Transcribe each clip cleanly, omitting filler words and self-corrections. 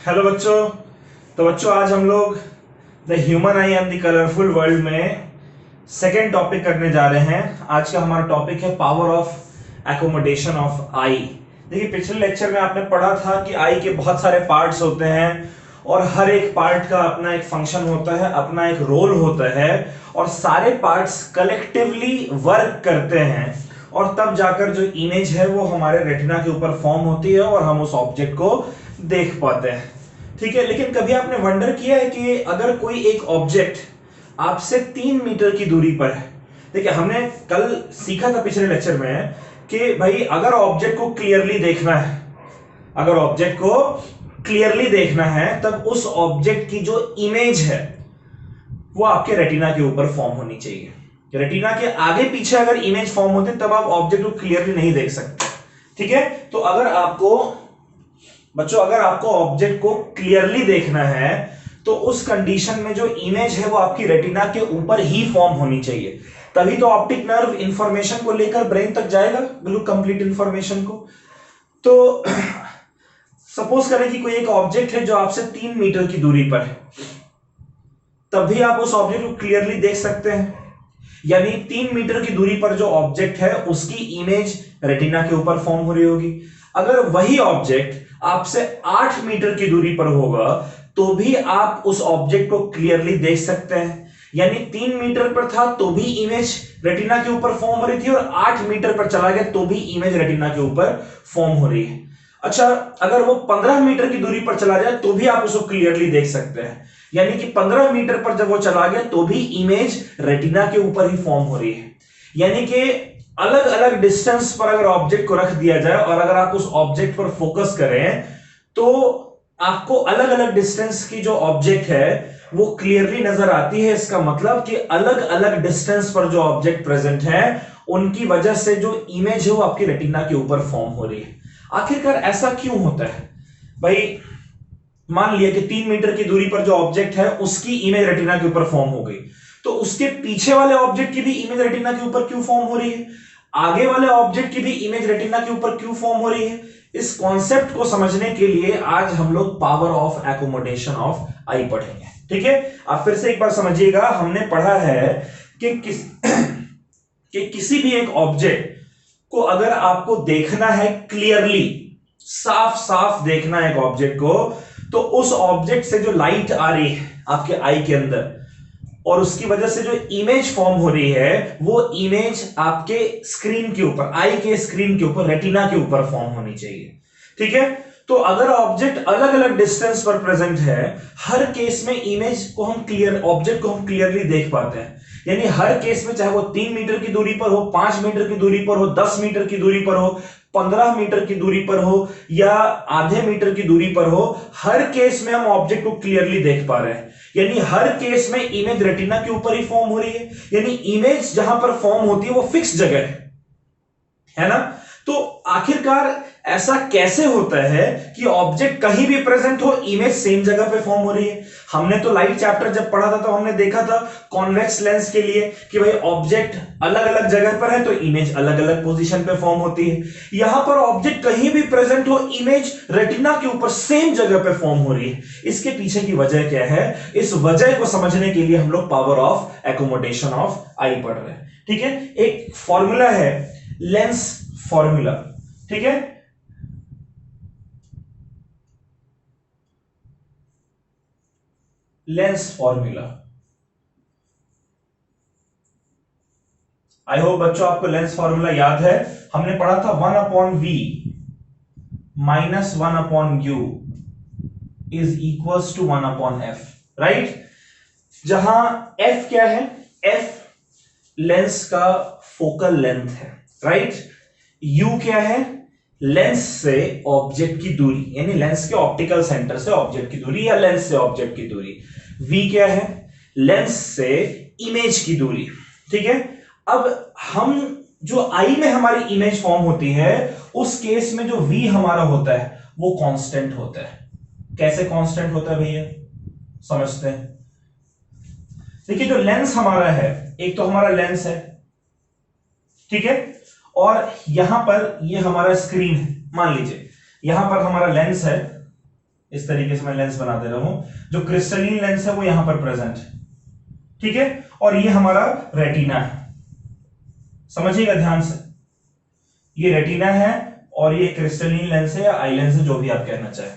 Hello बच्चों। तो बच्चों आज हम लोग the human I and the colourful world में सेकेंड टॉपिक करने जा रहे हैं। आज का हमारा टॉपिक है पावर ऑफ एकोमोडेशन ऑफ आई। देखिए पिछले लेक्चर में आपने पढ़ा था कि आई के बहुत सारे पार्ट्स होते हैं और हर एक पार्ट का अपना एक फंक्शन होता है, अपना एक रोल होता है और सारे पार्ट्स कलेक्टिवली वर्क करते हैं और तब जाकर जो इमेज है वो हमारे रेटिना के ऊपर फॉर्म होती है और हम उस ऑब्जेक्ट को देख पाते हैं। ठीक है, लेकिन कभी आपने वंडर किया है कि अगर कोई एक ऑब्जेक्ट आपसे 3 मीटर की दूरी पर है। देखिए हमने कल सीखा था पिछले लेक्चर में कि भाई अगर ऑब्जेक्ट को क्लियरली देखना है, अगर ऑब्जेक्ट को क्लियरली देखना है तब उस ऑब्जेक्ट की जो इमेज है वो आपके रेटिना के ऊपर फॉर्म होनी चाहिए। रेटिना के आगे पीछे अगर इमेज फॉर्म होते तब आप ऑब्जेक्ट को क्लियरली नहीं देख सकते। ठीक है, तो अगर आपको बच्चों अगर आपको ऑब्जेक्ट को क्लियरली देखना है तो उस कंडीशन में जो इमेज है वो आपकी रेटिना के ऊपर ही फॉर्म होनी चाहिए, तभी तो ऑप्टिक नर्व इंफॉर्मेशन को लेकर ब्रेन तक जाएगा, बिल्कुल कंप्लीट इंफॉर्मेशन को। तो सपोज करें कि कोई एक ऑब्जेक्ट है जो आपसे 3 मीटर की दूरी पर है, तब भी आप उस ऑब्जेक्ट को क्लियरली देख सकते हैं। यानी 3 मीटर की दूरी पर जो ऑब्जेक्ट है उसकी इमेज रेटिना के ऊपर फॉर्म हो रही होगी। अगर वही ऑब्जेक्ट आपसे 8 मीटर की दूरी पर होगा तो भी आप उस ऑब्जेक्ट को क्लियरली देख सकते हैं। यानी 3 मीटर पर था तो भी इमेज रेटिना के ऊपर फॉर्म हो रही थी और 8 मीटर पर चला गया तो भी इमेज रेटिना के ऊपर फॉर्म हो रही है। अच्छा, अगर वो 15 मीटर की दूरी पर चला जाए तो भी आप उसको क्लियरली देख सकते हैं। यानी कि 15 मीटर पर जब वो चला गया तो भी इमेज रेटिना के ऊपर ही फॉर्म हो रही है। यानी कि अलग अलग डिस्टेंस पर अगर ऑब्जेक्ट को रख दिया जाए और अगर आप उस ऑब्जेक्ट पर फोकस करें तो आपको अलग अलग डिस्टेंस की जो ऑब्जेक्ट है वो क्लियरली नजर आती है। इसका मतलब कि अलग अलग डिस्टेंस पर जो ऑब्जेक्ट प्रेजेंट है उनकी वजह से जो इमेज है वो आपकी रेटिना के ऊपर फॉर्म हो रही है। आखिरकार ऐसा क्यों होता है भाई? मान लिया कि 3 मीटर की दूरी पर जो ऑब्जेक्ट है उसकी इमेज रेटिना के ऊपर फॉर्म हो गई, तो उसके पीछे वाले ऑब्जेक्ट की भी इमेज रेटिना के ऊपर क्यों फॉर्म हो रही है? आगे वाले ऑब्जेक्ट की भी इमेज रेटिना के ऊपर क्यों फॉर्म हो रही है? इस कॉन्सेप्ट को समझने के लिए आज हम लोग पावर ऑफ एकोमोडेशन ऑफ आई पढ़ेंगे। ठीक है, आप फिर से एक बार समझिएगा। हमने पढ़ा है कि किसी भी एक ऑब्जेक्ट को अगर आपको देखना है क्लियरली, साफ साफ देखना है एक ऑब्जेक्ट को, तो उस ऑब्जेक्ट से जो लाइट आ रही है आपके आई के अंदर और उसकी वजह से जो इमेज फॉर्म हो रही है वो इमेज आपके स्क्रीन के ऊपर, आई के स्क्रीन के ऊपर, रेटिना के ऊपर फॉर्म होनी चाहिए। ठीक है, तो अगर ऑब्जेक्ट अलग अलग डिस्टेंस पर प्रेजेंट है, हर केस में इमेज को हम ऑब्जेक्ट को हम क्लियरली देख पाते हैं। यानी हर केस में चाहे वो 3 मीटर की दूरी पर हो, 5 मीटर की दूरी पर हो, 10 मीटर की दूरी पर हो, 15 मीटर की दूरी पर हो या आधे मीटर की दूरी पर हो, हर केस में हम ऑब्जेक्ट को क्लियरली देख पा रहे हैं। यानी हर केस में इमेज रेटिना के ऊपर ही फॉर्म हो रही है। यानी इमेज जहां पर फॉर्म होती है वो फिक्स जगह है ना? तो आखिरकार ऐसा कैसे होता है कि ऑब्जेक्ट कहीं भी प्रेजेंट हो, इमेज सेम जगह पे फॉर्म हो रही है? हमने तो लाइट चैप्टर जब पढ़ा था तो हमने देखा था कॉन्वेक्स लेंस के लिए कि भाई ऑब्जेक्ट अलग अलग जगह पर है तो इमेज अलग अलग पोजीशन पे फॉर्म होती है। यहां पर ऑब्जेक्ट कहीं भी प्रेजेंट हो, इमेज रेटिना के ऊपर सेम जगह पे फॉर्म हो रही है। इसके पीछे की वजह क्या है? इस वजह को समझने के लिए हम लोग पावर ऑफ एकोमोडेशन ऑफ आई पढ़ रहे हैं। ठीक है, एक फॉर्मूला है लेंस फॉर्मूला। ठीक है, लेंस फॉर्मूला। आई होप बच्चों आपको लेंस फॉर्मूला याद है। हमने पढ़ा था 1/v - 1/u is equals to 1/f, right? जहां f क्या है? f लेंस का फोकल लेंथ है, राइट? u क्या है? लेंस से ऑब्जेक्ट की दूरी, यानी लेंस के ऑप्टिकल सेंटर से ऑब्जेक्ट की दूरी या लेंस से ऑब्जेक्ट की दूरी। v क्या है? लेंस से इमेज की दूरी। ठीक है, अब हम जो आई में हमारी इमेज फॉर्म होती है उस केस में जो v हमारा होता है वो कांस्टेंट होता है। कैसे कांस्टेंट होता है भैया? समझते हैं। देखिए जो लेंस हमारा है, एक तो हमारा लेंस है, ठीक है, और यहां पर ये हमारा स्क्रीन है। मान लीजिए यहां पर हमारा लेंस है इस तरीके से मैं लेंस बना दे रहा हूं, जो क्रिस्टलीन लेंस है वो यहां पर प्रेजेंट है, ठीक है। और ये हमारा रेटिना है, समझिएगा ध्यान से, ये रेटिना है और ये क्रिस्टलीन लेंस है या आई लेंस है, जो भी आप कहना चाहें।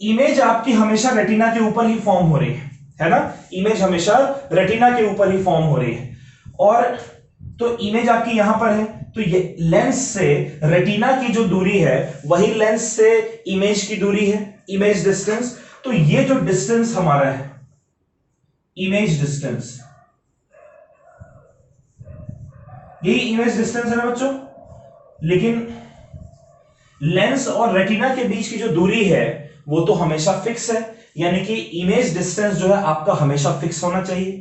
इमेज आपकी हमेशा रेटिना के ऊपर ही फॉर्म हो रही है ना, इमेज हमेशा रेटिना के ऊपर ही फॉर्म हो रही है। और तो इमेज आपकी यहां पर है, तो ये लेंस से रेटिना की जो दूरी है वही लेंस से इमेज की दूरी है, इमेज डिस्टेंस। तो ये जो डिस्टेंस हमारा है, इमेज डिस्टेंस, यही इमेज डिस्टेंस है ना बच्चों। लेकिन लेंस और रेटिना के बीच की जो दूरी है वो तो हमेशा फिक्स है, यानी कि इमेज डिस्टेंस जो है आपका हमेशा फिक्स होना चाहिए,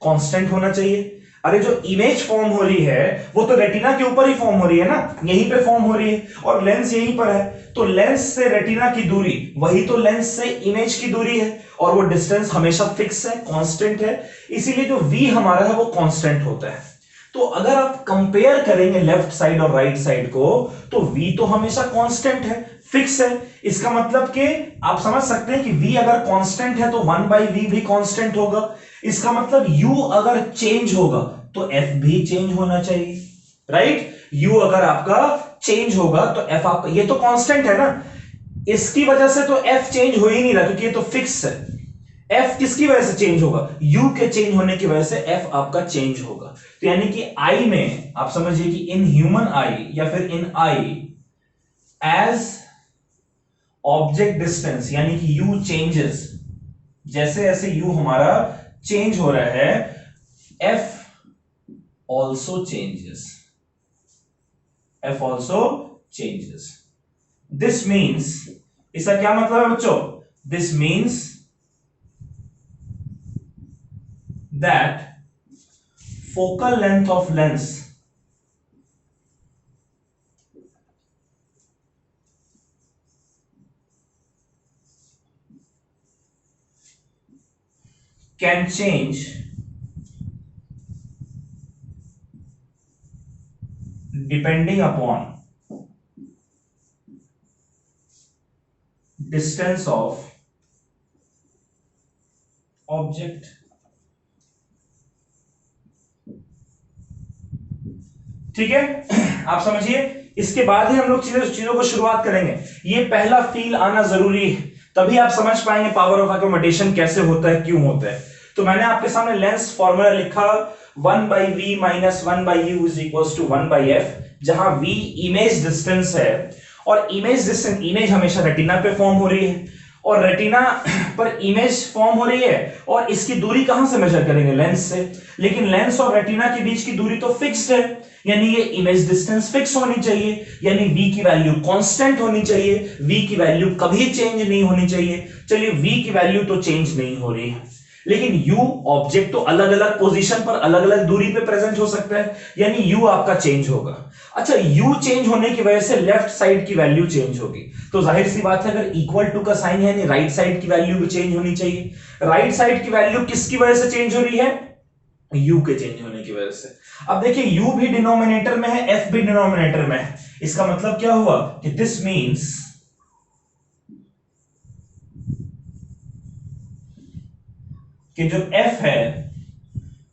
कांस्टेंट होना चाहिए। अरे जो इमेज फॉर्म हो रही है वो तो रेटिना के ऊपर ही फॉर्म हो रही है ना, यहीं पे फॉर्म हो रही है, और लेंस यहीं पर है, तो लेंस से रेटिना की दूरी वही तो लेंस से इमेज की दूरी है, और वो डिस्टेंस हमेशा फिक्स है, कांस्टेंट है, इसीलिए जो v हमारा है वो कांस्टेंट होता है। तो अगर आप कंपेयर करेंगे लेफ्ट साइड और राइट साइड को, तो v तो हमेशा कांस्टेंट है, फिक्स है। इसका मतलब कि आप समझ सकते हैं कि v अगर कांस्टेंट है तो 1/v भी कांस्टेंट होगा। इसका मतलब u अगर चेंज होगा तो f भी चेंज होना चाहिए, राइट। u अगर आपका चेंज होगा तो f आपका, ये तो कांस्टेंट है ना, इसकी वजह से तो f चेंज हो ही नहीं रहा क्योंकि ये तो फिक्स है। f किसकी वजह से चेंज होगा, u के चेंज होने की वजह से f आपका चेंज होगा। तो यानी कि I में आप समझिए कि इन ह्यूमन आई या फिर इन आई एज ऑब्जेक्ट डिस्टेंस, यानी कि u चेंजेस, जैसे जैसे u हमारा चेंज हो रहा है f also changes, f also changes. This means, इसका क्या मतलब है बच्चों, this means that focal length of lens can change depending upon distance of object। ठीक है, आप समझिए। इसके बाद ही हम लोग चीजों को शुरुआत करेंगे। ये पहला फील आना जरूरी है, तभी आप समझ पाएंगे पावर ऑफ अकोमोडेशन कैसे होता है, क्यों होता है। तो मैंने आपके सामने लेंस फॉर्मूला लिखा 1/v minus 1/u is equals to 1/f, जहां v इमेज डिस्टेंस है, और इमेज डिस्टेंस, इमेज हमेशा रेटिना पे फॉर्म हो रही है, और रेटिना पर इमेज फॉर्म हो रही है, और इसकी दूरी कहां से मेजर करेंगे, लेंस से। लेकिन लेंस और रेटिना के बीच की दूरी तो फिक्स्ड है, यानी ये इमेज डिस्टेंस फिक्स होनी चाहिए, यानी v की वैल्यू कांस्टेंट होनी चाहिए, v की वैल्यू कभी चेंज नहीं होनी चाहिए। चलिए v की वैल्यू तो चेंज नहीं हो रही है, लेकिन u ऑब्जेक्ट तो अलग अलग पोजीशन पर अलग अलग दूरी पे प्रेजेंट हो सकता है, यानी u आपका चेंज होगा। अच्छा, u चेंज होने की वजह से लेफ्ट साइड की वैल्यू चेंज होगी, तो जाहिर सी बात है अगर इक्वल टू का साइन है, यानी राइट साइड की वैल्यू भी चेंज होनी चाहिए। राइट साइड की वैल्यू किसकी वजह से चेंज हो रही है, u के चेंज होने की वजह से। अब देखिए u भी डिनोमिनेटर में है, f भी डिनोमिनेटर में है, इसका मतलब क्या हुआ कि दिस मींस कि जो f है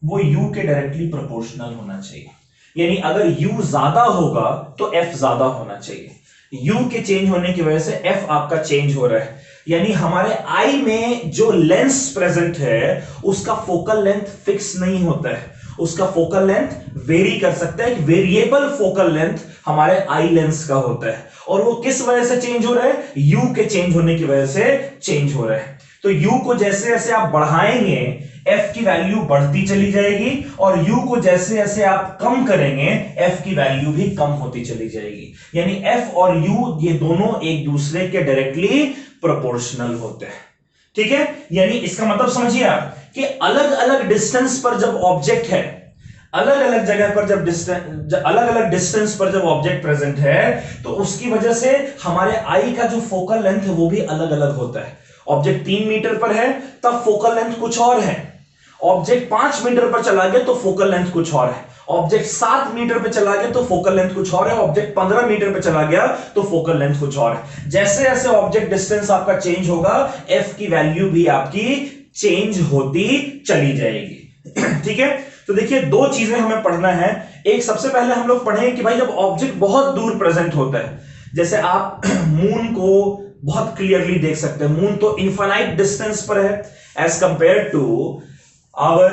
वो u के डायरेक्टली प्रोपोर्शनल होना चाहिए, यानी अगर u ज्यादा होगा तो f ज्यादा होना चाहिए। u के चेंज होने की वजह से f आपका चेंज हो रहा है, यानी हमारे आई में जो लेंस प्रेजेंट है उसका फोकल लेंथ फिक्स नहीं होता है, उसका फोकल लेंथ वेरी कर सकता है। वेरिएबल फोकल लेंथ हमारे आई लेंस का होता है, और वो किस वजह से चेंज हो रहा है, u के चेंज होने की वजह से चेंज हो रहा है। तो u को जैसे जैसे आप बढ़ाएंगे f की वैल्यू बढ़ती चली जाएगी, और u को जैसे जैसे आप कम करेंगे f की वैल्यू भी कम होती चली जाएगी, यानी f और u ये दोनों एक दूसरे के डायरेक्टली प्रोपोर्शनल होते हैं। ठीक है, यानी इसका मतलब समझिए आप कि अलग अलग डिस्टेंस पर जब ऑब्जेक्ट है, अलग अलग जगह पर जब अलग अलग डिस्टेंस पर जब ऑब्जेक्ट प्रेजेंट है, तो उसकी वजह से हमारे आई का जो फोकल लेंथ है वो भी अलग अलग होता है। ऑब्जेक्ट 3 मीटर पर है तब फोकल लेंथ कुछ और है, ऑब्जेक्ट 5 मीटर पर चला गया तो फोकल लेंथ कुछ और है, ऑब्जेक्ट 7 मीटर पे चला गया तो फोकल लेंथ कुछ और है, ऑब्जेक्ट 15 मीटर पे चला गया तो फोकल लेंथ कुछ और है। जैसे जैसे ऑब्जेक्ट डिस्टेंस आपका चेंज होगा एफ की वैल्यू भी आपकी चेंज होती चली जाएगी। ठीक है, तो देखिए दो चीजें हमें पढ़ना है। एक, सबसे पहले हम लोग पढ़ेंगे कि भाई जब ऑब्जेक्ट बहुत दूर प्रेजेंट होता है, जैसे आप मून को बहुत क्लियरली देख सकते हैं, मून तो इनफाइनाइट डिस्टेंस पर है as compared to our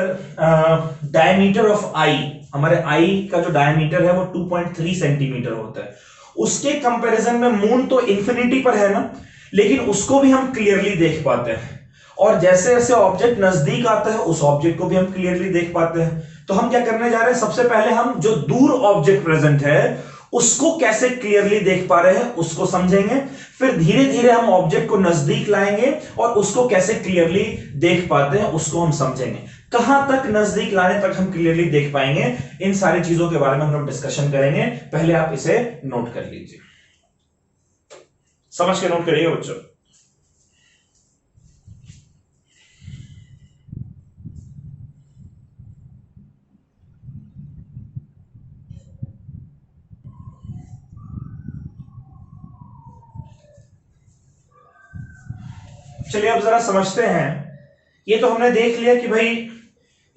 diameter of eye. हमारे आई का जो डायमीटर है वो 2.3 सेंटीमीटर होता है, उसके कंपैरिजन में मून तो इंफिनिटी पर है ना, लेकिन उसको भी हम क्लियरली देख पाते हैं। और जैसे जैसे ऑब्जेक्ट नजदीक आता है उस ऑब्जेक्ट को भी हम क्लियरली देख पाते हैं। तो हम क्या करने जा रहे हैं, सबसे पहले हम जो दूर ऑब्जेक्ट प्रेजेंट है उसको कैसे क्लियरली देख पा रहे हैं उसको समझेंगे, फिर धीरे धीरे हम ऑब्जेक्ट को नजदीक लाएंगे और उसको कैसे क्लियरली देख पाते हैं उसको हम समझेंगे। कहां तक नजदीक लाने तक हम क्लियरली देख पाएंगे, इन सारी चीजों के बारे में हम लोग डिस्कशन करेंगे। पहले आप इसे नोट कर लीजिए, समझ के नोट करिए बच्चों। चलिए अब जरा समझते हैं। ये तो हमने देख लिया कि भाई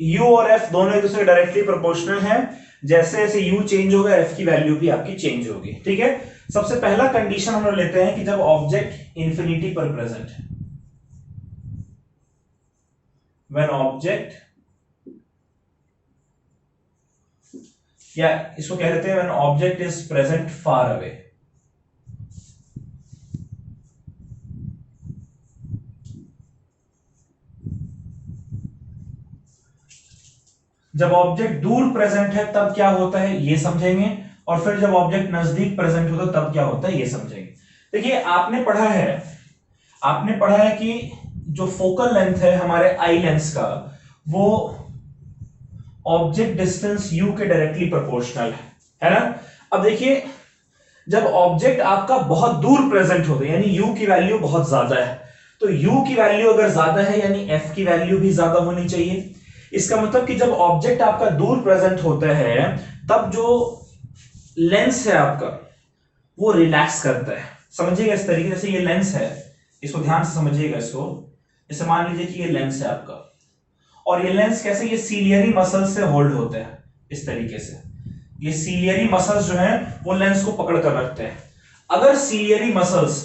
u और f दोनों एक दूसरे डायरेक्टली प्रोपोर्शनल हैं, जैसे जैसे u चेंज होगा f की वैल्यू भी आपकी चेंज होगी। ठीक है, सबसे पहला कंडीशन हम लोग लेते हैं कि जब ऑब्जेक्ट इंफिनिटी पर प्रेजेंट है, व्हेन ऑब्जेक्ट, या इसको कह देते हैं when object is present far away. जब ऑब्जेक्ट दूर प्रेजेंट है तब क्या होता है ये समझेंगे, और फिर जब ऑब्जेक्ट नजदीक प्रेजेंट होता है तब क्या होता है ये समझेंगे। देखिए आपने पढ़ा है कि जो फोकल लेंथ है हमारे आई लेंस का वो ऑब्जेक्ट डिस्टेंस u के डायरेक्टली प्रोपोर्शनल है ना। अब देखिए जब ऑब्जेक्ट आपका बहुत दूर प्रेजेंट होता है यानी u की वैल्यू बहुत ज्यादा है, तो u की वैल्यू अगर ज्यादा है यानी f की वैल्यू भी ज्यादा होनी चाहिए। इसका मतलब कि जब ऑब्जेक्ट आपका दूर प्रेजेंट होता है तब जो लेंस है आपका वो रिलैक्स करता है। समझिएगा इस तरीके से, ये लेंस है, इसको ध्यान से समझिएगा। इसको जैसे मान लीजिए कि ये लेंस है आपका, और ये लेंस कैसे, ये सीलियरी मसल्स से होल्ड होता है इस तरीके से। ये सीलियरी मसल्स जो हैं वो लेंस को पकड़ कर रखते हैं। अगर सीलियरी मसल्स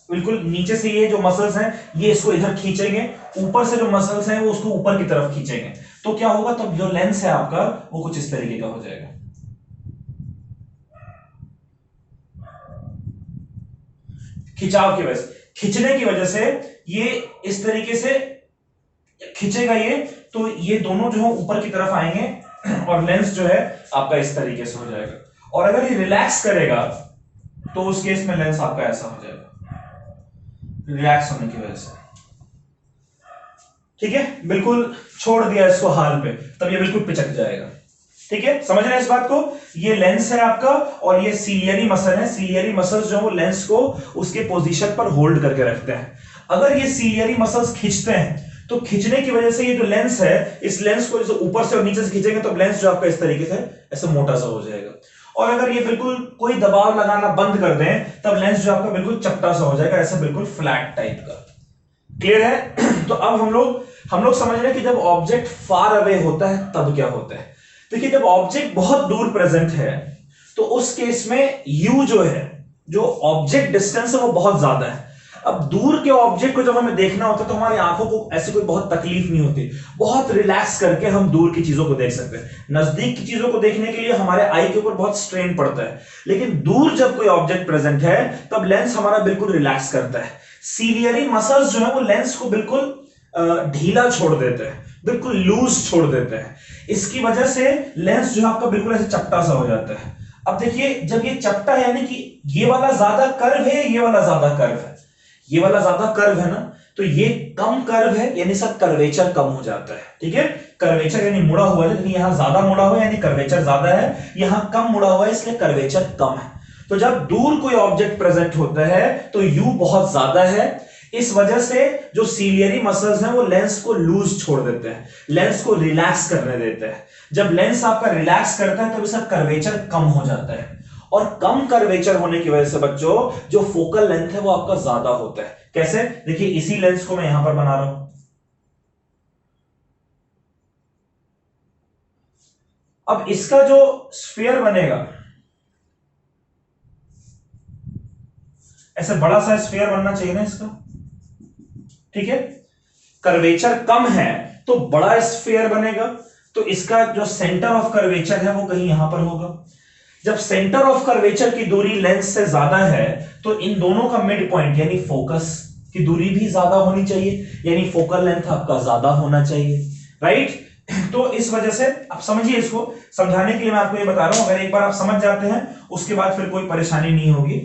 बिल्कुल नीचे से, ये जो मसल्स हैं ये इसको इधर खींचेंगे, ऊपर से जो मसल्स हैं वो उसको ऊपर की तरफ खींचेंगे, तो क्या होगा, तो जो लेंस है आपका वो कुछ इस तरीके का हो जाएगा। खिंचाव की वजह से, खींचने की वजह से ये इस तरीके से खींचेगा ये, तो ये दोनों जो है ऊपर की तरफ आएंगे और लेंस जो है आपका इस तरीके से हो जाएगा। और अगर ये रिलैक्स करेगा तो उस केस में लेंस आपका ऐसा हो जाएगा, रिलैक्स होने की वजह से। ठीक है, बिल्कुल छोड़ दिया इसको हाल पे, तब ये बिल्कुल पिचक जाएगा। ठीक है, समझ रहे हैं इस बात को। ये लेंस है आपका और ये सीलियरी मसल है। सीलियरी मसल्स जो है वो लेंस को उसके पोजीशन पर होल्ड करके रखते हैं। अगर ये सीलियरी मसल्स खींचते हैं तो खींचने की वजह से ये जो लेंस है, इस लेंस को जैसे ऊपर से और नीचे से खींचेंगे तो लेंस जो आपका इस तरीके से ऐसे मोटा सा हो जाएगा। और अगर ये बिल्कुल कोई दबाव लगाना बंद कर दें तब लेंस जो आपका बिल्कुल चपटा सा हो जाएगा, ऐसे बिल्कुल फ्लैट टाइप का। क्लियर है? तो अब हम लोग समझ रहे हैं कि जब ऑब्जेक्ट फार अवे होता है तब क्या होता है। देखिए जब ऑब्जेक्ट बहुत दूर प्रेजेंट है तो उस केस में u जो है, जो ऑब्जेक्ट डिस्टेंस है वो बहुत ज्यादा है। अब दूर के ऑब्जेक्ट को जब हमें देखना होता है तो हमारी आंखों को ऐसी कोई बहुत तकलीफ नहीं होती, बहुत रिलैक्स करके हम दूर की चीजों को देख सकते हैं। नजदीक की चीजों को देखने के लिए हमारे आई के ऊपर बहुत स्ट्रेन पड़ता है, लेकिन दूर जब कोई ऑब्जेक्ट प्रेजेंट है तब लेंस हमारा बिल्कुल रिलैक्स करता है। सीलियरी मसल्स जो है वो लेंस को बिल्कुल ढीला छोड़ देते हैं, बिल्कुल लूज छोड़ देते हैं। इसकी वजह से लेंस जो है आपका बिल्कुल ऐसे चपटा सा हो जाता है। अब देखिए जब ये चपटा है यानी कि ये वाला ज्यादा कर्व है, ये वाला ज्यादा कर्व है, ये वाला ज्यादा कर्व है ना, तो ये कम कर्व है यानी सब कर्वेचर कम हो जाता है। ठीक है, कर्वेचर यानी मुड़ा हुआ है, लेकिन यहां ज्यादा मुड़ा हुआ है यानी कर्वेचर ज्यादा है, यहां कम मुड़ा हुआ है इसलिए कर्वेचर कम है। तो जब दूर कोई ऑब्जेक्ट प्रेजेंट होता है तो u बहुत ज्यादा है, इस वजह से जो सीलियरी मसल्स हैं वो लेंस को लूज छोड़ देते हैं, लेंस को रिलैक्स करने देते हैं। जब लेंस आपका रिलैक्स करता है तब इसका कर्वेचर कम हो जाता है, और कम कर्वेचर होने की वजह से बच्चों जो फोकल लेंथ है वो आपका ज्यादा होता है। कैसे? देखिए इसी लेंस को मैं यहां पर बना रहा हूं, अब इसका जो स्फीयर बनेगा, ऐसे बड़ा सा स्फीयर बनना चाहिए ना इसका, ठीक है। कर्वेचर कम है तो बड़ा स्फीयर बनेगा, तो इसका जो सेंटर ऑफ कर्वेचर है वो कहीं यहां पर होगा। जब सेंटर ऑफ कर्वेचर की दूरी लेंस से ज्यादा है तो इन दोनों का मिड पॉइंट यानी फोकस की दूरी भी ज्यादा होनी चाहिए, यानी फोकल लेंथ आपका ज्यादा होना चाहिए, राइट। तो इस वजह से आप समझिए, इसको समझाने के लिए मैं आपको ये बता रहा हूं, अगर एक बार आप समझ जाते हैं उसके बाद फिर कोई परेशानी नहीं होगी।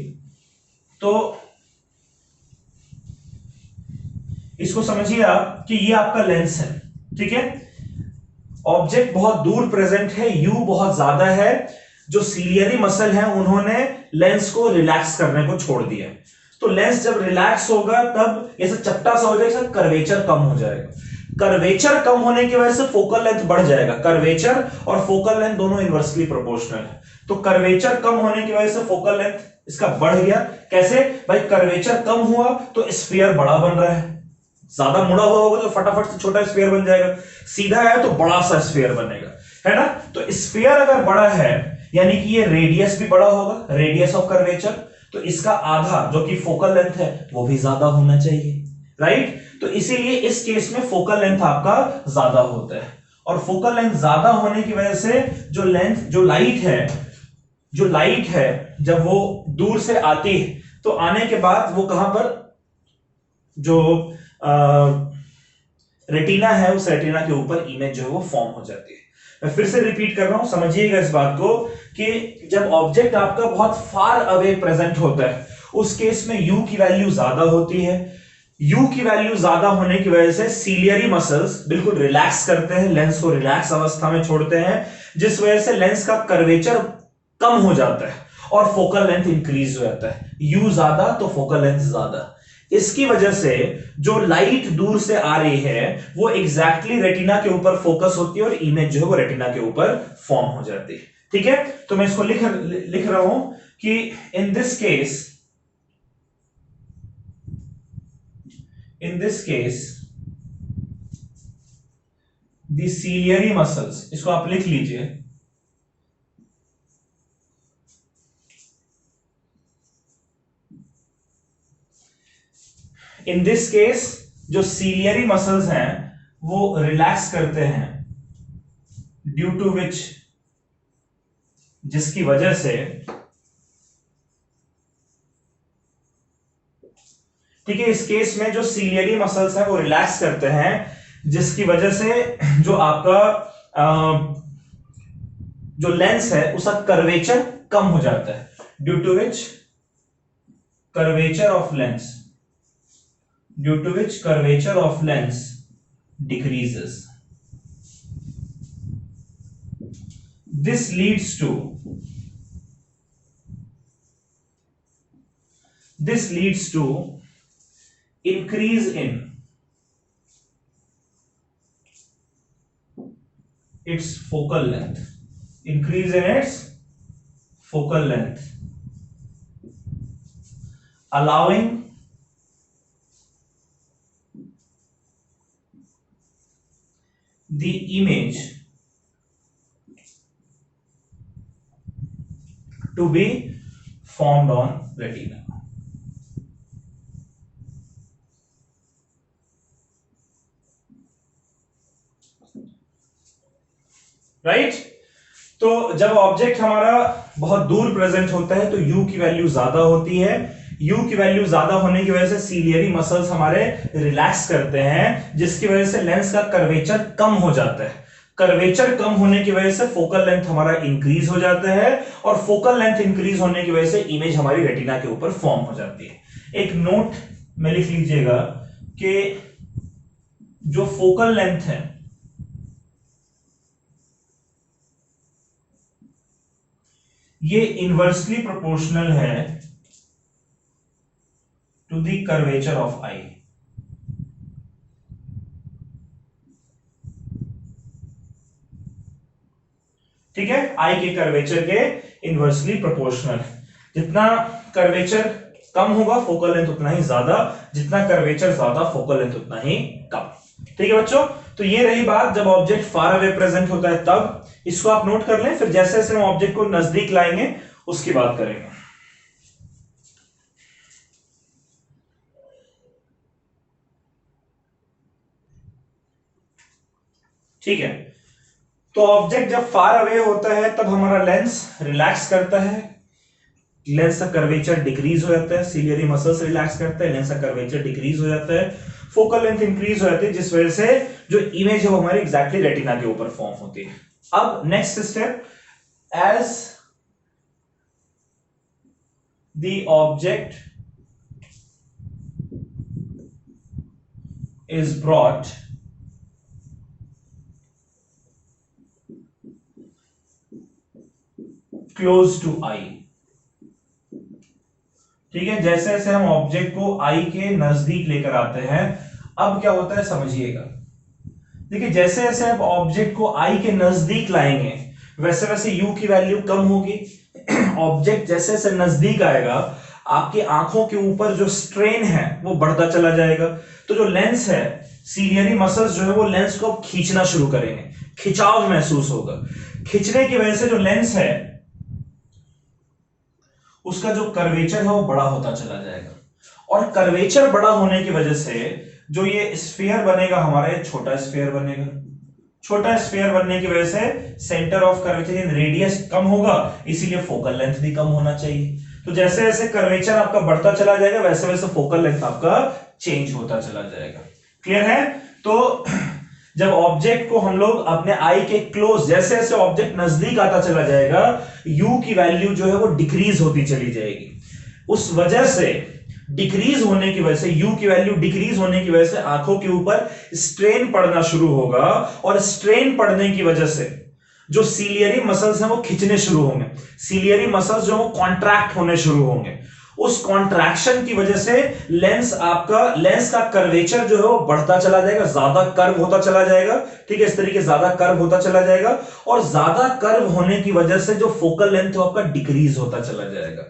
तो इसको समझिए आप कि ये आपका लेंस है, ठीक है। ऑब्जेक्ट बहुत दूर प्रेजेंट है, यू बहुत ज्यादा है, जो सीलियरी मसल है उन्होंने लेंस को रिलैक्स करने को छोड़ दिया। तो लेंस जब रिलैक्स होगा तब ऐसा चपटा सा हो जाएगा, कर्वेचर कम हो जाएगा। कर्वेचर कम होने की वजह से फोकल लेंथ बढ़ जाएगा। कर्वेचर और फोकल लेंथ दोनों इनवर्सली प्रोपोर्शनल है, तो कर्वेचर कम होने की वजह से फोकल लेंथ इसका बढ़ गया। कैसे भाई? कर्वेचर कम हुआ तो स्फीयर बड़ा बन रहा है, ज्यादा मुड़ा हुआ होगा तो फटाफट से छोटा स्फीयर बन जाएगा, सीधा है तो बड़ा सा स्फीयर बनेगा, है ना। तो स्फीयर अगर बड़ा है यानी कि ये रेडियस भी बड़ा होगा, रेडियस ऑफ कर्वेचर, तो इसका आधा जो कि फोकल लेंथ है वो भी ज्यादा होना चाहिए, राइट। तो इसीलिए इस केस में फोकल लेंथ आपका ज्यादा होता है, और फोकल लेंथ ज्यादा होने की वजह से जो लेंथ जो लाइट है जब वो दूर से आती है तो आने के बाद वो कहां पर जो रेटिना है उस रेटिना के ऊपर इमेज जो है वो फॉर्म हो जाती है। मैं फिर से रिपीट कर रहा हूं, समझिएगा इस बात को कि जब ऑब्जेक्ट आपका बहुत फार अवे प्रेजेंट होता है उस केस में यू की वैल्यू ज्यादा होती है। यू की वैल्यू ज्यादा होने की वजह से सीलियरी मसल्स बिल्कुल रिलैक्स करते हैं, लेंस को रिलैक्स अवस्था में छोड़ते हैं, जिस वजह से लेंस का कर्वेचर कम हो जाता है और फोकल लेंथ इंक्रीज हो जाता है। यू ज्यादा तो फोकल लेंथ ज्यादा। इसकी वजह से जो लाइट दूर से आ रही है वो एग्जैक्टली रेटिना के ऊपर फोकस होती है और इमेज जो है वो रेटिना के ऊपर फॉर्म हो जाती है, ठीक है। तो मैं इसको लिख रहा हूं कि in this case the ciliary muscles, इसको आप लिख लीजिए, इन दिस केस जो सीलियरी मसल्स हैं वो रिलैक्स करते हैं, ड्यू टू विच, जिसकी वजह से, ठीक है, इस केस में जो सीलियरी मसल्स हैं वो रिलैक्स करते हैं जिसकी वजह से जो आपका जो लेंस है उसका कर्वेचर कम हो जाता है, due to which curvature of lens decreases. This leads to increase in its focal length, allowing the image to be formed on retina. Right. तो जब ऑब्जेक्ट हमारा बहुत दूर प्रेजेंट होता है तो यू की वैल्यू ज्यादा होती है। यू की वैल्यू ज्यादा होने की वजह से सीलियरी मसल्स हमारे रिलैक्स करते हैं, जिसकी वजह से लेंस का कर्वेचर कम हो जाता है। कर्वेचर कम होने की वजह से फोकल लेंथ हमारा इंक्रीज हो जाता है, और फोकल लेंथ इंक्रीज होने की वजह से इमेज हमारी रेटिना के ऊपर फॉर्म हो जाती है। एक नोट में लिख लीजिएगा कि जो फोकल लेंथ है ये इनवर्सली प्रोपोर्शनल है टू द कर्वेचर ऑफ आई। ठीक है, आई के कर्वेचर के इनवर्सली प्रोपोर्शनल। जितना कर्वेचर कम होगा फोकल लेंथ उतना ही ज्यादा, जितना कर्वेचर ज्यादा फोकल लेंथ उतना ही कम। ठीक है बच्चों, तो ये रही बात जब ऑब्जेक्ट फार अवे प्रेजेंट होता है तब। इसको आप नोट कर लें, फिर जैसे जैसे हम ऑब्जेक्ट को नजदीक लाएंगे उसकी बात करेंगे। ठीक है, तो ऑब्जेक्ट जब फार अवे होता है तब हमारा लेंस रिलैक्स करता है, लेंस का कर्वेचर डिक्रीज हो जाता है, सिलियरी मसल्स रिलैक्स करते हैं, लेंस का कर्वेचर डिक्रीज हो जाता है, फोकल लेंथ इंक्रीज हो जाती है, जिस वजह से जो इमेज है वो हमारी एग्जैक्टली रेटिना के ऊपर फॉर्म होती है। अब next step, as the object is brought close to eye. ठीक है, जैसे जैसे हम ऑब्जेक्ट को आई के नजदीक लेकर आते हैं, अब क्या होता है समझिएगा। देखिए, जैसे जैसे आप ऑब्जेक्ट को आई के नजदीक लाएंगे वैसे वैसे यू की वैल्यू कम होगी। ऑब्जेक्ट जैसे जैसे नजदीक आएगा आपकी आंखों के ऊपर जो स्ट्रेन है वो बढ़ता चला जाएगा। तो जो लेंस है, सीलियरी मसल्स जो है वो लेंस को खींचना शुरू करेंगे, खिंचाव महसूस होगा। खींचने की वजह से जो लेंस है उसका जो कर्वेचर है वो बड़ा होता चला जाएगा, और कर्वेचर बड़ा होने की वजह से जो ये स्फीयर बनेगा हमारा, ये छोटा स्फीयर बनेगा। छोटा स्फीयर बनने की वजह से सेंटर ऑफ कर्वेचर रेडियस कम होगा, इसीलिए फोकल लेंथ भी कम होना चाहिए। तो जैसे जैसे कर्वेचर आपका बढ़ता चला जाएगा वैसे वैसे फोकल लेंथ आपका चेंज होता चला जाएगा। क्लियर है? तो जब ऑब्जेक्ट को हम लोग अपने आई के क्लोज, जैसे जैसे ऑब्जेक्ट नजदीक आता चला जाएगा, यू की वैल्यू जो है वो डिक्रीज होती चली जाएगी। उस वजह से डिक्रीज होने की वजह से, यू की वैल्यू डिक्रीज होने की वजह से आंखों के ऊपर स्ट्रेन पड़ना शुरू होगा, और स्ट्रेन पड़ने की वजह से जो सीलियरी मसल्स हैं वो खिंचने शुरू होंगे, सीलियरी मसल्स जो है वो कॉन्ट्रैक्ट होने शुरू होंगे। उस कॉन्ट्रैक्शन की वजह से लेंस का कर्वेचर जो है वो बढ़ता चला जाएगा, ज्यादा कर्व होता चला जाएगा। ठीक है, इस तरीके ज्यादा कर्व होता चला जाएगा, और ज्यादा कर्व होने की वजह से जो फोकल लेंथ है आपका डिक्रीज होता चला जाएगा,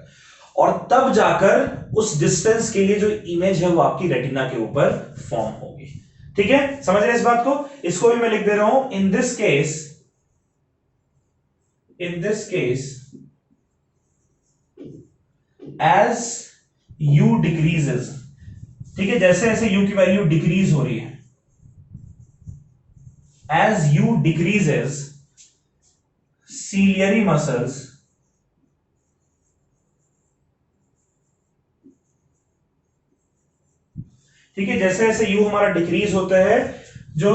और तब जाकर उस डिस्टेंस के लिए जो इमेज है वो आपकी रेटिना के ऊपर फॉर्म होगी। ठीक है, समझ रहे इस बात को? इसको भी मैं लिख दे रहा हूं, in this case as u decreases, ठीक है, जैसे जैसे u की वैल्यू डिक्रीज हो रही है, as u decreases ciliary muscles ठीक है, जैसे जैसे u हमारा डिक्रीज होता है, जो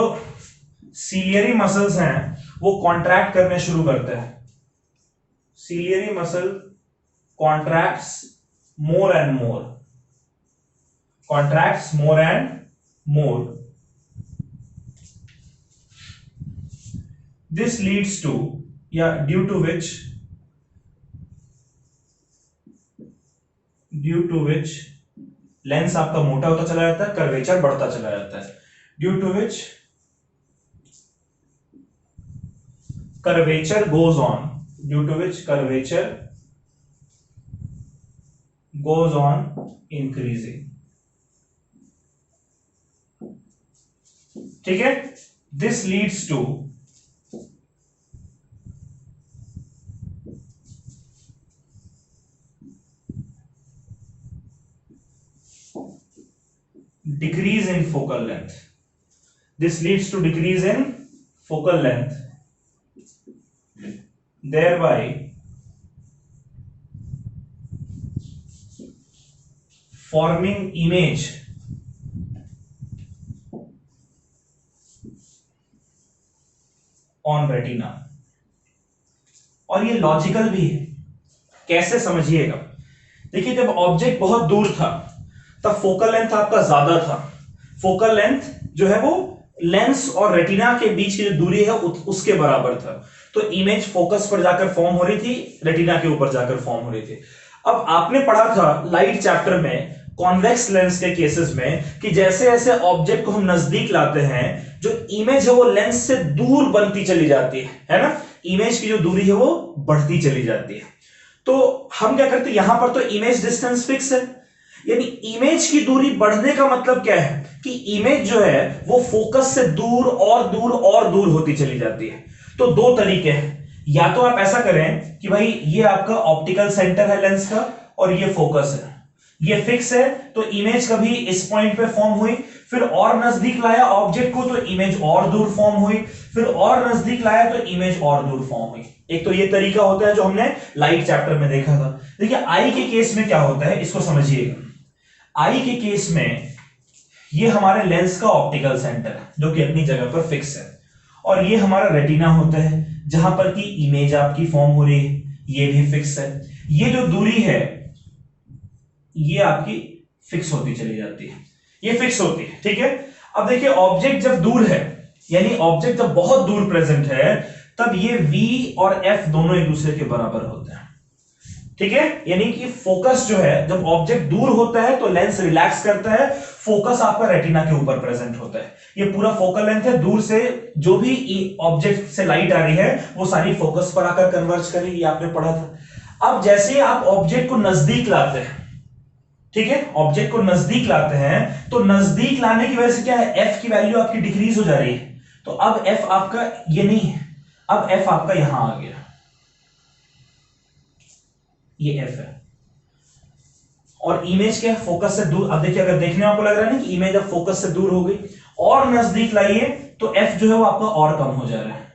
सीलियरी मसल्स हैं वो कॉन्ट्रैक्ट करने शुरू करते हैं। Ciliary muscle contracts more and more, contracts more and more. This leads to, due to which lens आपका मोटा होता चला जाता है, कर्वेचर बढ़ता चला जाता है। Due to which curvature goes on, due to which curvature goes on increasing। ठीक है, this leads to decrease in focal length, this leads to decrease in focal length, thereby forming image on retina। और ये logical भी है, कैसे समझिएगा। देखिए, जब ऑब्जेक्ट बहुत दूर था तब फोकल लेंथ आपका ज्यादा था। फोकल लेंथ जो है वो लेंस और रेटिना के बीच की जो दूरी है उसके बराबर था, तो इमेज फोकस पर जाकर फॉर्म हो रही थी, रेटिना के ऊपर जाकर फॉर्म हो रही थी। अब आपने पढ़ा था लाइट चैप्टर में कॉन्वेक्स लेंस के केसेस में कि जैसे जैसे ऑब्जेक्ट को हम नजदीक लाते हैं, जो इमेज है वो लेंस से दूर बनती चली जाती है ना, इमेज की जो दूरी है वो बढ़ती चली जाती है। तो हम क्या करते हैं, यहां पर तो इमेज डिस्टेंस फिक्स है, यानी इमेज की दूरी बढ़ने का मतलब क्या है कि इमेज जो है वो फोकस से दूर और दूर और दूर होती चली जाती है। तो दो तरीके हैं, या तो आप ऐसा करें कि भाई ये आपका ऑप्टिकल सेंटर है लेंस का और ये फोकस है, ये फिक्स है, तो इमेज कभी इस पॉइंट पे फॉर्म हुई, फिर और नजदीक लाया ऑब्जेक्ट को तो इमेज और दूर फॉर्म हुई, फिर और नजदीक लाया तो इमेज और दूर फॉर्म हुई। एक तो ये तरीका होता है जो हमने लाइट चैप्टर में देखा था। देखिए आई के केस में क्या होता है, इसको समझिएगा। आई के केस में ये हमारे लेंस का ऑप्टिकल सेंटर है जो कि अपनी जगह पर फिक्स है, और ये हमारा रेटिना होता है जहां पर की इमेज आपकी फॉर्म हो रही है, ये भी फिक्स है। ये जो दूरी है ये आपकी फिक्स होती चली जाती है, ये फिक्स होती है, ठीक है। अब देखिए ऑब्जेक्ट जब दूर है, यानी ऑब्जेक्ट जब बहुत दूर प्रेजेंट है, तब ये V और F दोनों एक दूसरे के बराबर होते हैं, ठीक है। यानी कि फोकस जो है, जब ऑब्जेक्ट दूर होता है तो लेंस रिलैक्स करता है, फोकस आपका रेटिना के ऊपर प्रेजेंट होता है। ये पूरा फोकल लेंथ है, दूर से जो भी ऑब्जेक्ट से लाइट आ रही है वो सारी फोकस पर आकर कन्वर्ज करेगी, आपने पढ़ा था। अब जैसे आप ऑब्जेक्ट को नजदीक लाते हैं, ठीक है, ऑब्जेक्ट को नजदीक लाते हैं तो नजदीक लाने की वजह से क्या है, F की वैल्यू आपकी डिक्रीज हो जा रही है। तो अब F आपका ये नहीं है, अब F आपका यहां आ गया, ये F है, और इमेज क्या है, फोकस से दूर। अब देखिए अगर देखने में आपको लग रहा है ना कि इमेज अब फोकस से दूर हो गई, और नजदीक लाइए तो F जो है वो आपका और कम हो जा रहा है।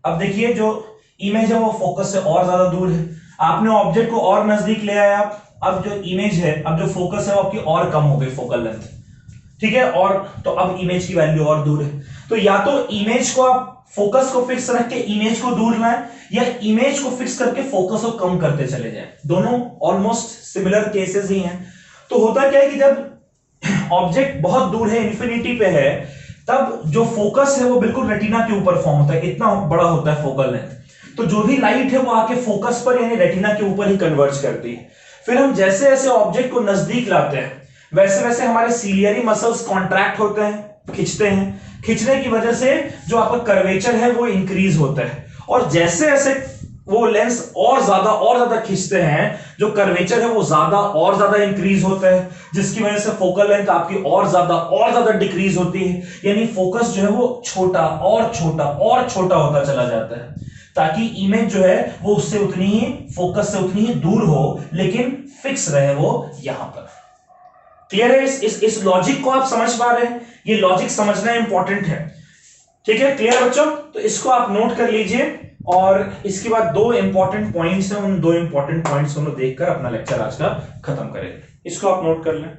अब देखिए जो इमेज है वो फोकस से और ज्यादा दूर है, आपने ऑब्जेक्ट को और नजदीक ले आया, अब जो इमेज है, अब जो फोकस है वो आपकी और कम हो गई फोकल लेंथ, ठीक है, और तो अब इमेज की वैल्यू और दूर है। तो या तो इमेज को आप फोकस को फिक्स रख के इमेज को दूर लाएं, या इमेज को फिक्स करके फोकस को कम करते चले जाएं, दोनों ऑलमोस्ट सिमिलर केसेस ही हैं। तो होता क्या है कि जब ऑब्जेक्ट बहुत दूर है, इंफिनिटी पे है, तब जो फोकस है वो बिल्कुल रेटिना के ऊपर फॉर्म होता है, इतना बड़ा होता है फोकल लेंथ। तो जो भी लाइट है वो आके फोकस पर यानी रेटिना के ऊपर ही कन्वर्ज करती है। फिर हम जैसे जैसे ऑब्जेक्ट को नजदीक लाते हैं वैसे वैसे हमारे सीलियरी मसल्स कॉन्ट्रैक्ट होते हैं, खिंचते हैं, खिंचने की वजह से जो आपका कर्वेचर है वो इंक्रीज होता है, और जैसे जैसे वो लेंस और ज्यादा खींचते हैं, जो कर्वेचर है वो ज्यादा और ज्यादा इंक्रीज होता है, जिसकी वजह से फोकल लेंथ आपकी और ज्यादा डिक्रीज होती है, यानी फोकस जो है वो छोटा और छोटा होता चला जाता है, ताकि इमेज जो है वो उससे उतनी ही, फोकस से उतनी ही दूर हो, लेकिन फिक्स रहे वो यहां पर। क्लियर है? इस लॉजिक को आप समझ पा रहे हैं? ये लॉजिक समझना इंपॉर्टेंट है, ठीक है। क्लियर बच्चों? तो इसको आप नोट कर लीजिए, और इसके बाद दो इंपॉर्टेंट पॉइंट्स हैं, उन दो इंपॉर्टेंट पॉइंट्स को देखकर अपना लेक्चर आज का खत्म करेंगे। इसको आप नोट कर लें।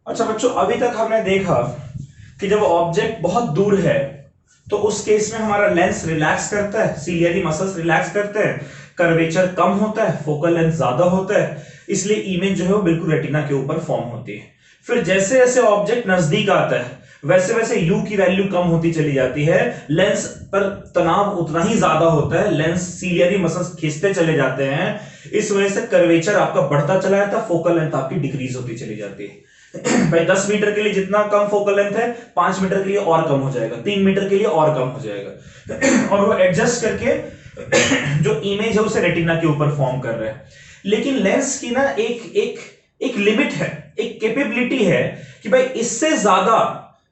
अच्छा बच्चों, अभी तक हमने देखा कि जब ऑब्जेक्ट बहुत दूर है तो उस केस में हमारा लेंस रिलैक्स करता है, सीलियरी मसल्स रिलैक्स करते हैं, कर्वेचर कम होता है, फोकल लेंथ ज्यादा होता है, इसलिए इमेज जो है वो बिल्कुल रेटिना के ऊपर फॉर्म होती है। फिर जैसे जैसे ऑब्जेक्ट नजदीक आता है वैसे वैसे यू की वैल्यू कम होती चली जाती है, लेंस पर तनाव उतना ही ज्यादा होता है, लेंस सीलियरी मसल्स खींचते चले जाते हैं, इस वजह से कर्वेचर आपका बढ़ता चला जाता है, फोकल लेंथ आपकी डिक्रीज होती चली जाती है। भाई 10 मीटर के लिए जितना कम फोकल लेंथ है, 5 मीटर के लिए और कम हो जाएगा, 3 मीटर के लिए और कम हो जाएगा, और वो एडजस्ट करके जो इमेज है उसे रेटिना के ऊपर फॉर्म कर रहा है। लेकिन लेंस की ना एक लिमिट है, एक कैपेबिलिटी है कि भाई इससे ज्यादा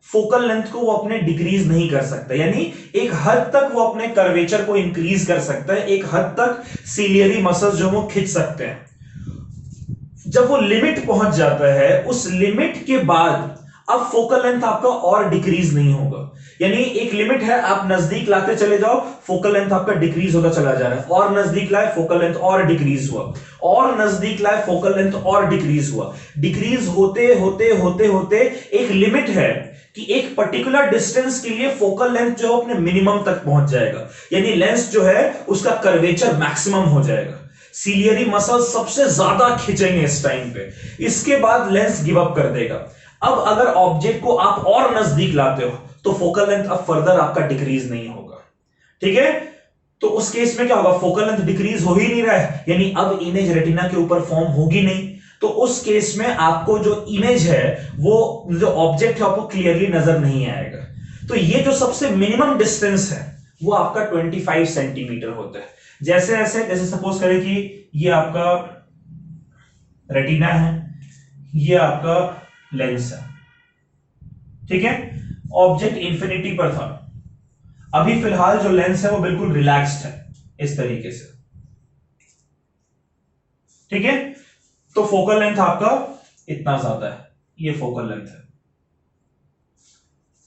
फोकल लेंथ को वो अपने डिक्रीज नहीं कर सकता, यानी एक हद तक वो अपने कर्वेचर को इंक्रीज कर सकता है, एक हद तक सीलियरी मसल्स जो वो खींच सकते हैं। जब वो लिमिट पहुंच जाता है, उस लिमिट के बाद अब फोकल लेंथ आपका और डिक्रीज नहीं होगा, यानी एक लिमिट है, आप नजदीक लाते चले जाओ, फोकल लेंथ आपका डिक्रीज होता चला जा रहा है, और नजदीक लाए फोकल लेंथ और डिक्रीज हुआ, और नजदीक लाए फोकल लेंथ और डिक्रीज हुआ, डिक्रीज होते होते होते होते एक लिमिट है कि एक पर्टिकुलर डिस्टेंस के लिए फोकल लेंथ जो अपने मिनिमम तक पहुंच जाएगा, यानी लेंस जो है उसका कर्वेचर मैक्सिमम हो जाएगा, सीलियरी मसल सबसे ज्यादा खींचेंगे इस टाइम पे, इसके बाद लेंस गिव अप कर देगा। अब अगर ऑब्जेक्ट को आप और नजदीक लाते हो तो फोकल लेंथ अब फर्दर आपका डिक्रीज नहीं होगा। ठीक है, तो उस केस में क्या होगा, फोकल लेंथ डिक्रीज हो ही नहीं रहा है, यानी अब इमेज रेटिना के ऊपर फॉर्म होगी नहीं। तो उस केस में आपको जो इमेज है, वो जो ऑब्जेक्ट है आपको क्लियरली नजर नहीं आएगा। तो ये जो सबसे मिनिमम डिस्टेंस है वो आपका 25 सेंटीमीटर होता है। जैसे सपोज करें कि ये आपका रेटिना है, ये आपका लेंस है, ठीक है, ऑब्जेक्ट इंफिनिटी पर था, अभी फिलहाल जो लेंस है वो बिल्कुल रिलैक्स्ड है इस तरीके से, ठीक है। तो फोकल लेंथ आपका इतना ज्यादा है, ये फोकल लेंथ है।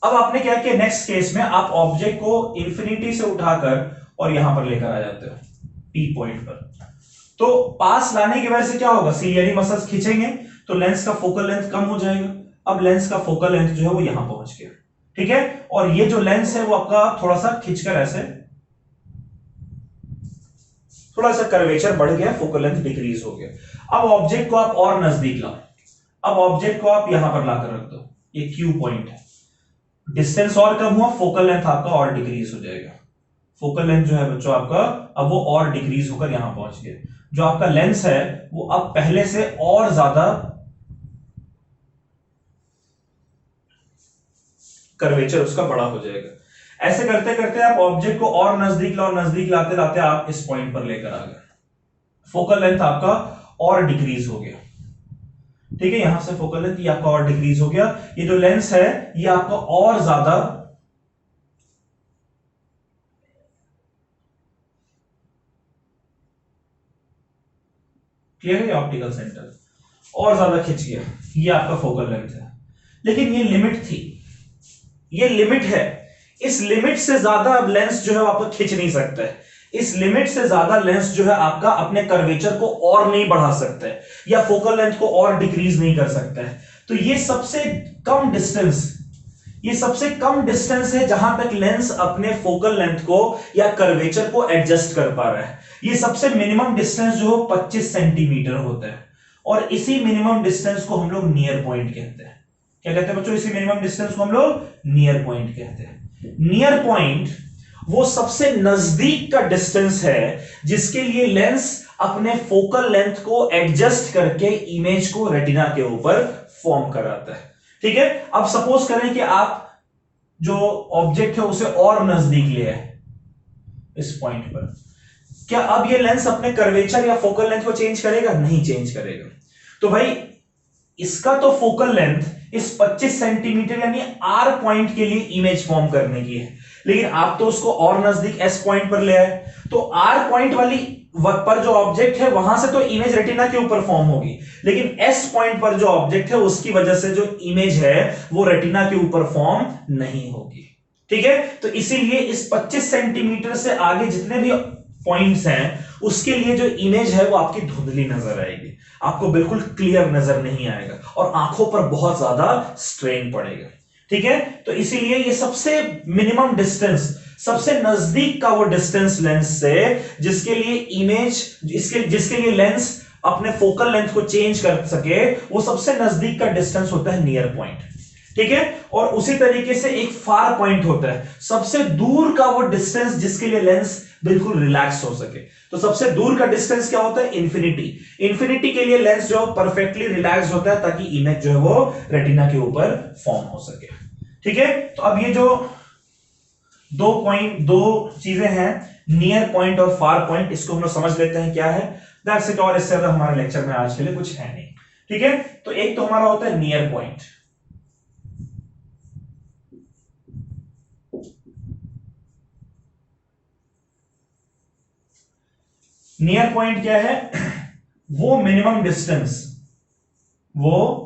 अब आपने क्या किया, नेक्स्ट केस में आप ऑब्जेक्ट को इंफिनिटी से उठाकर और यहां पर लेकर आ जाते हो पी पॉइंट पर। तो पास लाने की वजह से क्या होगा, सिलियरी मसल्स खींचेंगे तो लेंस का फोकल लेंथ कम हो जाएगा। अब लेंस का फोकल लेंथ जो है वो यहां पहुंच गया, ठीक है। और ये जो लेंस है वो आपका थोड़ा सा खींचकर ऐसे, थोड़ा सा कर्वेचर बढ़ गया, फोकल लेंथ डिक्रीज हो गया। अब ऑब्जेक्ट को आप और नजदीक लाओ, अब ऑब्जेक्ट को आप यहां पर लाकर रख दो, ये क्यू पॉइंट है, डिस्टेंस और कम हुआ, फोकल लेंथ आपका और डिक्रीज हो जाएगा। फोकल लेंथ जो है बच्चों आपका अब वो और डिक्रीज होकर यहां पहुंच गया। जो आपका लेंस है वो अब पहले से और ज्यादा कर्वेचर उसका बड़ा हो जाएगा। ऐसे करते करते आप ऑब्जेक्ट को और नजदीक लाओ, नजदीक लाते लाते आप इस पॉइंट पर लेकर आ गए, फोकल लेंथ आपका और डिक्रीज हो गया, ठीक है। यहां से फोकल लेंथ आपका और डिक्रीज हो गया, ये जो लेंस है ये आपका और ज्यादा क्लियर है, ऑप्टिकल सेंटर और ज्यादा खिंच गया, ये आपका फोकल लेंथ है। लेकिन ये लिमिट थी, ये लिमिट है, इस लिमिट से ज्यादा अब लेंस जो है आपको खींच नहीं सकता है, इस लिमिट से ज्यादा लेंस जो है आपका अपने कर्वेचर को और नहीं बढ़ा सकता है या फोकल लेंथ को और डिक्रीज नहीं कर सकता है। तो ये सबसे कम डिस्टेंस, ये सबसे कम डिस्टेंस है जहां तक लेंस अपने फोकल लेंथ को या कर्वेचर को एडजस्ट कर पा रहा है। ये सबसे मिनिमम डिस्टेंस जो 25 सेंटीमीटर होता है, और इसी मिनिमम डिस्टेंस को हम लोग नियर पॉइंट कहते हैं। क्या कहते हैं बच्चों, इसी मिनिमम डिस्टेंस को हम लोग नियर पॉइंट कहते हैं। नियर पॉइंट वो सबसे नजदीक का डिस्टेंस है जिसके लिए लेंस अपने फोकल लेंथ को एडजस्ट करके इमेज को रेटिना के ऊपर फॉर्म कराता है, ठीक है। अब सपोज करें कि आप जो ऑब्जेक्ट है उसे और नजदीक ले आए इस पॉइंट पर, क्या अब ये लेंस अपने कर्वेचर या फोकल लेंथ को चेंज करेगा? नहीं चेंज करेगा। तो भाई इसका तो फोकल लेंथ इस 25 सेंटीमीटर यानी आर पॉइंट के लिए इमेज फॉर्म करने की है, लेकिन आप तो उसको और नजदीक एस पॉइंट पर ले आए, तो आर पॉइंट वाली पर जो ऑब्जेक्ट है वहां से तो इमेज रेटिना के ऊपर फॉर्म होगी, लेकिन एस पॉइंट पर जो ऑब्जेक्ट है उसकी वजह से जो इमेज है वो रेटिना के ऊपर फॉर्म नहीं होगी, ठीक है। तो इसीलिए इस 25 सेंटीमीटर से आगे जितने भी पॉइंट्स हैं उसके लिए जो इमेज है वो आपकी धुंधली नजर आएगी, आपको बिल्कुल क्लियर नजर नहीं आएगा और आंखों पर बहुत ज्यादा स्ट्रेन पड़ेगा, ठीक है। तो इसीलिए ये सबसे मिनिमम डिस्टेंस, सबसे नजदीक का वो डिस्टेंस लेंस से जिसके लिए इमेज, जिसके लिए लेंस अपने फोकल लेंथ को चेंज कर सके, वो सबसे नजदीक का डिस्टेंस होता है नियर पॉइंट, ठीक है। और उसी तरीके से एक फार पॉइंट होता है, सबसे दूर का वो डिस्टेंस जिसके लिए लेंस बिल्कुल रिलैक्स हो सके। तो सबसे दूर का डिस्टेंस क्या होता है? इंफिनिटी। इंफिनिटी के लिए लेंस जो परफेक्टली रिलैक्स होता है ताकि इमेज जो है वो रेटिना के ऊपर फॉर्म हो सके, ठीक है। तो अब ये जो दो चीजें हैं, नियर पॉइंट और फार पॉइंट, इसको हम लोग समझ लेते हैं क्या है। दैट्स इट, और इससे ज्यादा हमारे लेक्चर में आज के लिए कुछ है नहीं, ठीक है। तो एक तो हमारा होता है नियर पॉइंट, नियर पॉइंट क्या है? वो मिनिमम डिस्टेंस, वो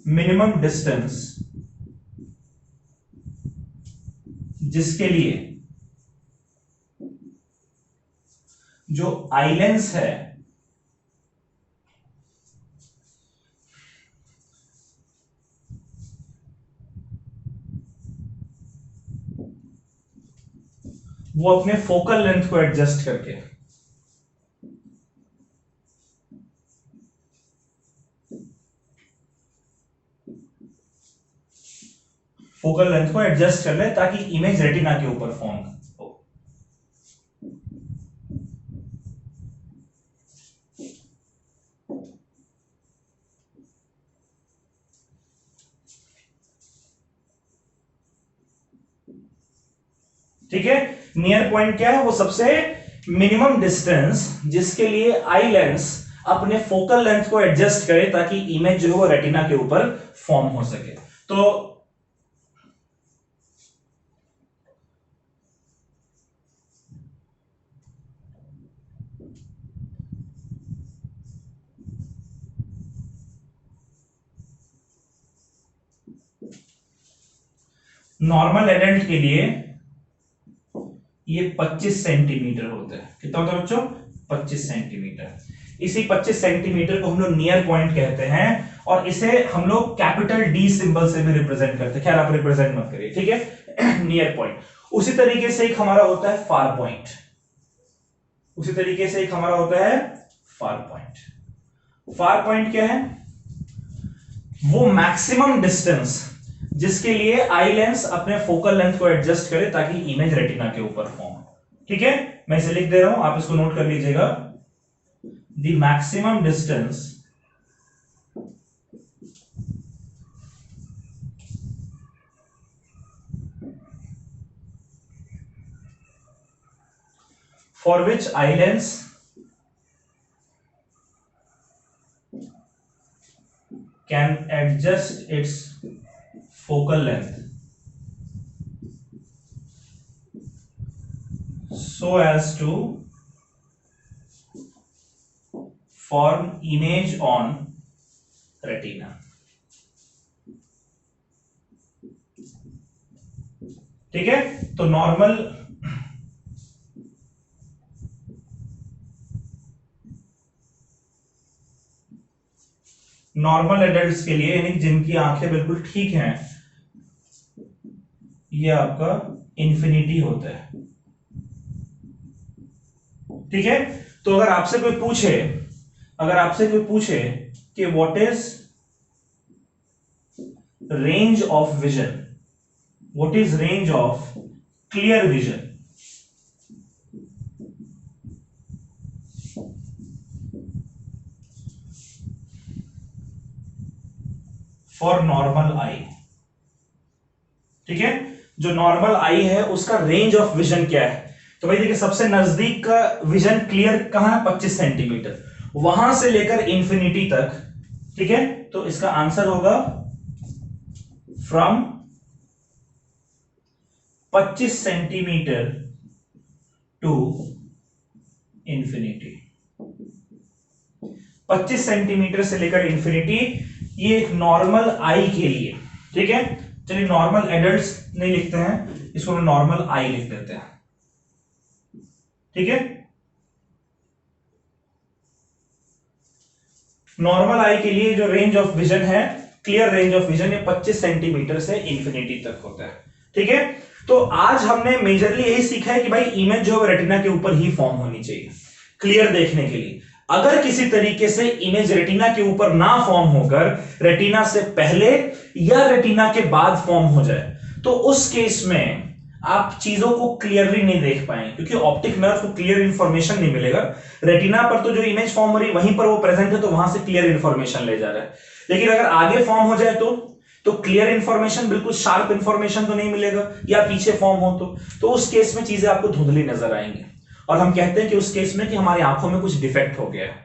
मिनिमम डिस्टेंस जिसके लिए जो आई लेंस है वो अपने फोकल लेंथ को एडजस्ट करके फोकल लेंथ को एडजस्ट कर ले ताकि इमेज रेटिना के ऊपर फॉर्म हो। ठीक है, नियर पॉइंट क्या है? वो सबसे मिनिमम डिस्टेंस जिसके लिए आई लेंस अपने फोकल लेंथ को एडजस्ट करे ताकि इमेज जो है वो रेटिना के ऊपर फॉर्म हो सके। तो नॉर्मल एडल्ट के लिए ये 25 सेंटीमीटर होता है। कितना होता है बच्चों? 25 सेंटीमीटर। इसी 25 सेंटीमीटर को हम लोग नियर पॉइंट कहते हैं और इसे हम लोग कैपिटल डी सिंबल से भी रिप्रेजेंट करते हैं। खैर आप रिप्रेजेंट मत करिए, ठीक है। Near point. उसी तरीके से एक हमारा होता है फार पॉइंट। उसी तरीके से एक हमारा होता है फार पॉइंट। फार पॉइंट क्या है? वो मैक्सिमम डिस्टेंस जिसके लिए आई लेंस अपने फोकल लेंथ को एडजस्ट करे ताकि इमेज रेटिना के ऊपर फॉर्म हो। ठीक है, मैं इसे लिख दे रहा हूं, आप इसको नोट कर लीजिएगा। The maximum distance for which eye lens can adjust its focal length so as to form image on retina। ठीक है, तो नॉर्मल एडल्ट्स के लिए, यानी जिनकी आंखें बिल्कुल ठीक हैं, ये आपका इंफिनिटी होता है। ठीक है, तो अगर आपसे कोई पूछे कि what is range of vision, what is range of clear vision, for normal eye. ठीक है, जो नॉर्मल आई है उसका रेंज ऑफ विजन क्या है? तो भाई देखिए, सबसे नजदीक का विजन क्लियर कहां है? 25 सेंटीमीटर, वहां से लेकर इंफिनिटी तक। ठीक है, तो इसका आंसर होगा from 25 centimetre to infinity. 25 centimetre से लेकर इंफिनिटी, ये एक नॉर्मल आई के लिए। ठीक है, चलिए नॉर्मल एडल्ट्स नहीं लिखते हैं, इसको नॉर्मल आई लिख देते हैं। ठीक है, नॉर्मल आई के लिए जो रेंज ऑफ विजन है, क्लियर रेंज ऑफ विजन, ये 25 सेंटीमीटर से इंफिनिटी तक होता है। ठीक है, तो आज हमने मेजरली यही सीखा है कि भाई इमेज जो रेटिना के ऊपर ही फॉर्म होनी चाहिए क्लियर देखने के लिए। अगर किसी तरीके से इमेज रेटिना के ऊपर ना फॉर्म होकर रेटिना से पहले या रेटिना के बाद फॉर्म हो जाए, तो उस केस में आप चीजों को क्लियरली नहीं देख पाएंगे, क्योंकि ऑप्टिक नर्व को क्लियर इंफॉर्मेशन नहीं मिलेगा। रेटिना पर तो जो इमेज फॉर्म हो रही है वहीं पर वो प्रेजेंट है, तो वहां से क्लियर इंफॉर्मेशन ले जा रहा है। लेकिन अगर आगे फॉर्म हो जाए तो क्लियर इंफॉर्मेशन, बिल्कुल शार्प इंफॉर्मेशन तो नहीं मिलेगा, या पीछे फॉर्म हो तो उस केस में चीजें आपको धुंधली नजर आएंगी। और हम कहते हैं कि उस केस में कि हमारी आंखों में कुछ डिफेक्ट हो गया है,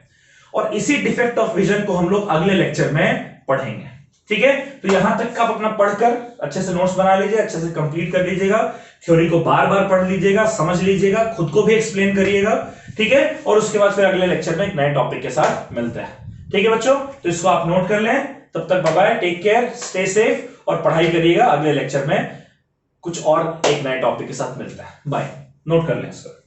और इसी डिफेक्ट ऑफ विजन को हम लोग अगले लेक्चर में पढ़ेंगे। ठीक है, तो यहां तक का आप अपना पढ़कर अच्छे से नोट्स बना लीजिए, अच्छे से कंप्लीट कर लीजिएगा, थ्योरी को बार बार पढ़ लीजिएगा, समझ लीजिएगा, खुद को भी एक्सप्लेन करिएगा। ठीक है, और उसके बाद फिर अगले लेक्चर में एक नए टॉपिक के साथ मिलते हैं। ठीक है बच्चों, तो इसको आप नोट कर लें। तब तक bye bye, take care, stay safe और पढ़ाई करिएगा। अगले लेक्चर में कुछ और एक नए टॉपिक के साथ मिलता है। बाय, नोट कर लें इसको।